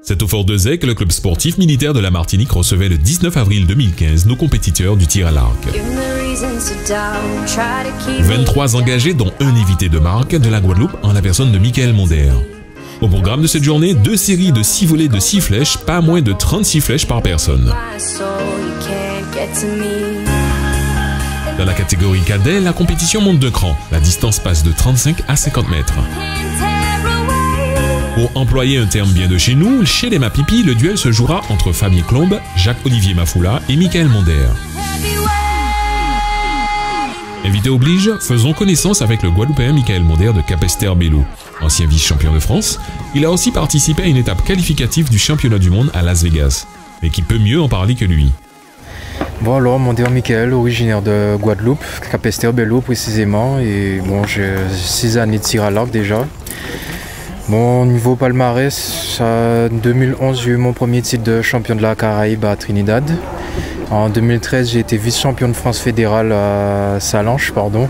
C'est au Fort de Zec que le club sportif militaire de la Martinique recevait le 19 avril 2015 nos compétiteurs du tir à l'arc. 23 engagés dont un évité de marque de la Guadeloupe en la personne de Michael Monder. Au programme de cette journée, 2 séries de 6 volets de 6 flèches, pas moins de 36 flèches par personne. Dans la catégorie cadet, la compétition monte de cran. La distance passe de 35 à 50 mètres. Pour employer un terme bien de chez nous, chez les Mapipi, le duel se jouera entre Fabien Clombe, Jacques-Olivier Mafoula et Michael Monder. Invité oblige, faisons connaissance avec le Guadeloupéen Michael Monder de Capesterre-Belle-Eau. Ancien vice-champion de France, il a aussi participé à une étape qualificative du championnat du monde à Las Vegas. Mais qui peut mieux en parler que lui? Bon alors, Monder Michael, originaire de Guadeloupe, Capesterre-Belle-Eau précisément, et bon, j'ai 6 années de tir à l'arc déjà. Bon, niveau palmarès, en 2011, j'ai eu mon premier titre de champion de la Caraïbe à Trinidad. En 2013, j'ai été vice-champion de France fédérale à Salanches, pardon.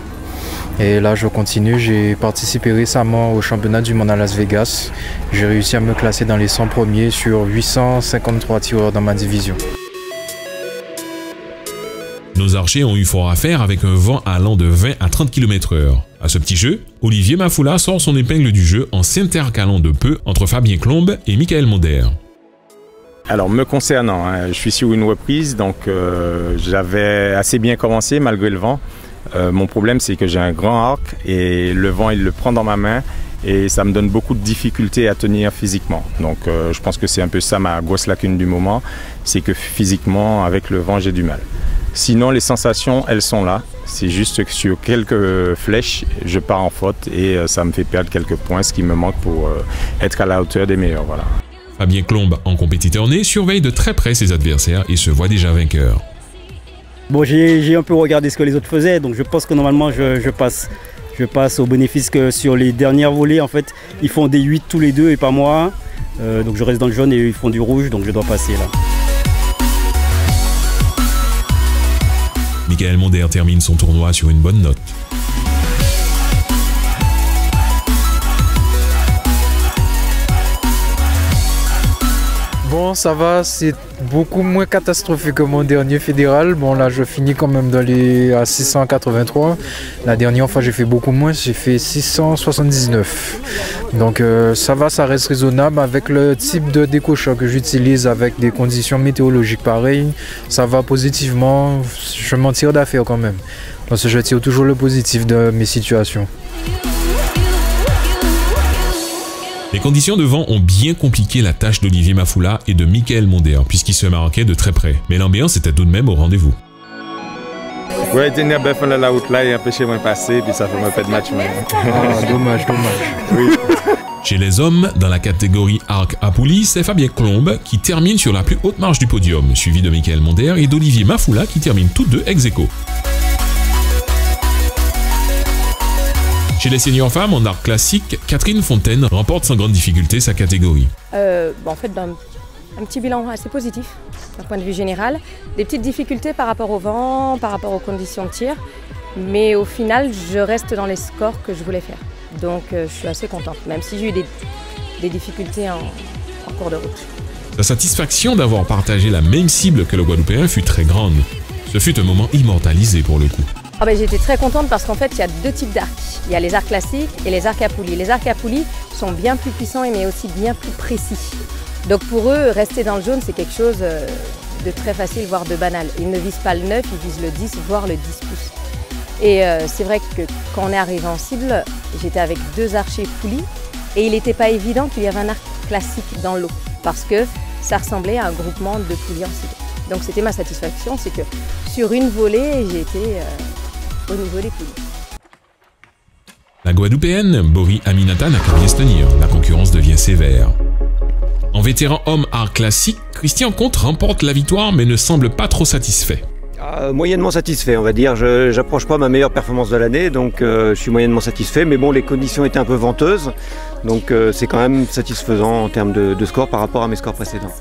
Et là, je continue. J'ai participé récemment au championnat du monde à Las Vegas. J'ai réussi à me classer dans les 100 premiers sur 853 tireurs dans ma division. Nos archers ont eu fort à faire avec un vent allant de 20 à 30 km/h. À ce petit jeu, Olivier Mafoula sort son épingle du jeu en s'intercalant de peu entre Fabien Clombe et Michael Monder. Alors, me concernant, je suis sur une reprise, donc j'avais assez bien commencé malgré le vent. Mon problème, c'est que j'ai un grand arc et le vent, il le prend dans ma main et ça me donne beaucoup de difficultés à tenir physiquement. Donc, je pense que c'est un peu ça ma grosse lacune du moment, c'est que physiquement, avec le vent, j'ai du mal. Sinon, les sensations, elles sont là. C'est juste que sur quelques flèches, je pars en faute et ça me fait perdre quelques points, ce qui me manque pour être à la hauteur des meilleurs. Voilà. Fabien Clombe, en compétiteur né, surveille de très près ses adversaires et se voit déjà vainqueur. Bon, j'ai un peu regardé ce que les autres faisaient, donc je pense que normalement je passe. Je passe au bénéfice que sur les dernières volées, en fait, ils font des 8 tous les deux et pas moi. Donc je reste dans le jaune et ils font du rouge, donc je dois passer là. Michael Monder termine son tournoi sur une bonne note. Bon, ça va, c'est beaucoup moins catastrophique que mon dernier fédéral. Bon, là, je finis quand même à 683. La dernière fois, j'ai fait beaucoup moins, j'ai fait 679. Donc, ça va, ça reste raisonnable. Avec le type de décochoc que j'utilise, avec des conditions météorologiques pareilles, ça va positivement. Je m'en tire d'affaire quand même. Parce que je tire toujours le positif de mes situations. Les conditions de vent ont bien compliqué la tâche d'Olivier Mafoula et de Michael Monder, puisqu'ils se marquaient de très près. Mais l'ambiance était tout de même au rendez-vous. Ouais, tenir bœuf dans la route là et empêcher moi de passer, puis ça fait me perdre match. Ah, dommage. Oui. Chez les hommes, dans la catégorie arc à poulie, c'est Fabien Clombe qui termine sur la plus haute marche du podium, suivi de Michael Monder et d'Olivier Mafoula qui terminent tous deux ex aequo. Chez les seniors femmes en arc classique, Catherine Fontaine remporte sans grande difficulté sa catégorie. En fait, un petit bilan assez positif d'un point de vue général. Des petites difficultés par rapport au vent, par rapport aux conditions de tir. Mais au final, je reste dans les scores que je voulais faire. Donc je suis assez contente, même si j'ai eu des difficultés en cours de route. Sa satisfaction d'avoir partagé la même cible que le Guadeloupéen fut très grande. Ce fut un moment immortalisé pour le coup. J'étais très contente parce qu'en fait, il y a deux types d'arcs. Il y a les arcs classiques et les arcs à poulie. Les arcs à poulie sont bien plus puissants mais aussi bien plus précis. Donc pour eux, rester dans le jaune, c'est quelque chose de très facile, voire de banal. Ils ne visent pas le 9, ils visent le 10, voire le 10 pouces. Et c'est vrai que quand on est arrivé en cible, j'étais avec deux archers poulies et il n'était pas évident qu'il y avait un arc classique dans l'eau parce que ça ressemblait à un groupement de poulies en cible. Donc c'était ma satisfaction, c'est que sur une volée, j'ai été au niveau des poulies. La Guadeloupéenne, Bori Aminata, n'a qu'à bien se tenir. La concurrence devient sévère. En vétéran homme art classique, Christian Comte remporte la victoire mais ne semble pas trop satisfait. Moyennement satisfait, on va dire. Je n'approche pas ma meilleure performance de l'année, donc je suis moyennement satisfait. Mais bon, les conditions étaient un peu venteuses, donc c'est quand même satisfaisant en termes de score par rapport à mes scores précédents.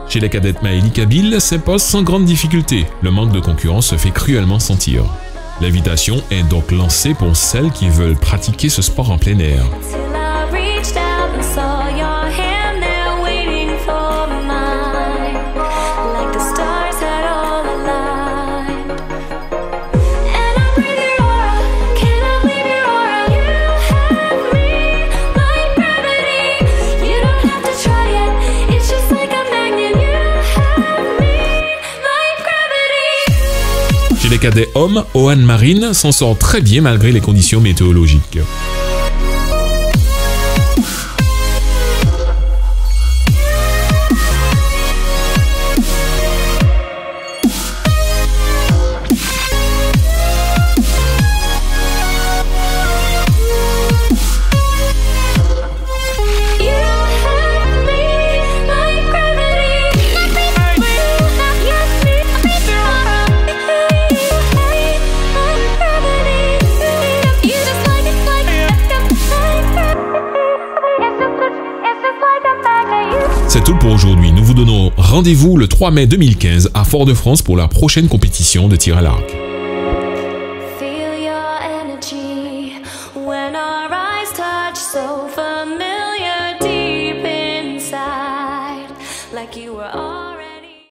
Chez les cadettes Maëlie Kabil s'impose sans grande difficulté. Le manque de concurrence se fait cruellement sentir. L'invitation est donc lancée pour celles qui veulent pratiquer ce sport en plein air. Chez les cadets hommes, Ohan Marine s'en sort très bien malgré les conditions météorologiques. C'est tout pour aujourd'hui. Nous vous donnons rendez-vous le 3 mai 2015 à Fort-de-France pour la prochaine compétition de tir à l'arc. Feel your energy when our eyes touch, so familiar deep inside, like you were all